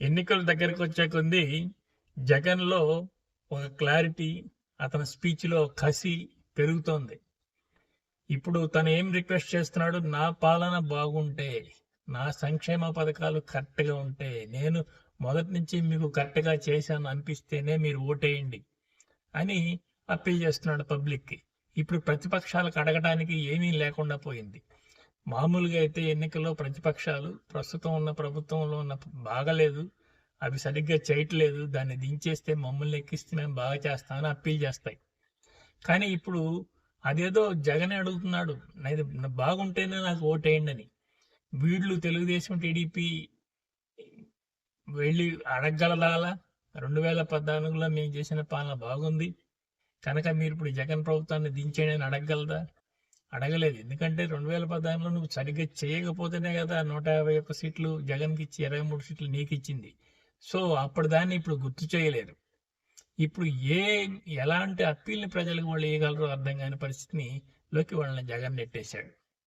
ఎన్నికల దగ్గరికి వచ్చే కొద్దీ జగన్‌లో ఒక క్లారిటీ, అతని స్పీచ్‌లో కసి పెరుగుతోంది. ఇప్పుడు తను ఏం రిక్వెస్ట్ చేస్తున్నాడు? నా పాలన బాగుంటే, నా సంక్షేమ పథకాలు కరెక్ట్‌గా ఉంటే, నేను మొదటి నుంచి మీకు కరెక్ట్‌గా చేశాను అనిపిస్తేనే మీరు ఓటేయండి అని అప్పీల్ చేస్తున్నాడు పబ్లిక్‌కి. ఇప్పుడు ప్రతిపక్షాలకు అడగటానికి ఏమీ లేకుండా పోయింది. మామూలుగా అయితే ఎన్నికల్లో ప్రతిపక్షాలు ప్రస్తుతం ఉన్న ప్రభుత్వంలో ఉన్న బాగలేదు, అవి సరిగ్గా చేయట్లేదు, దాన్ని దించేస్తే మమ్మల్ని ఎక్కిస్తే మేము బాగా చేస్తామని అప్పీల్ చేస్తాయి. కానీ ఇప్పుడు అదేదో జగనే అడుగుతున్నాడు, నాది బాగుంటేనే నాకు ఓటేయండి అని. వీళ్ళు తెలుగుదేశం టీడీపీ వెళ్ళి అడగగలదాలా? 2014లో మేము చేసిన పాలన బాగుంది కనుక మీరు ఇప్పుడు జగన్ ప్రభుత్వాన్ని దించేయండి అని అడగగలదా? అడగలేదు. ఎందుకంటే 2014లో నువ్వు సరిగ్గా చేయకపోతేనే కదా 151 సీట్లు జగన్కి ఇచ్చి 23 సీట్లు నీకు ఇచ్చింది. సో అప్పుడు దాన్ని ఇప్పుడు గుర్తు చేయలేరు. ఇప్పుడు ఎలాంటి అప్పీల్ని ప్రజలకు వాళ్ళు వేయగలరో అర్థం కాని పరిస్థితిని లోకి వాళ్ళని జగన్ నెట్టేశాడు.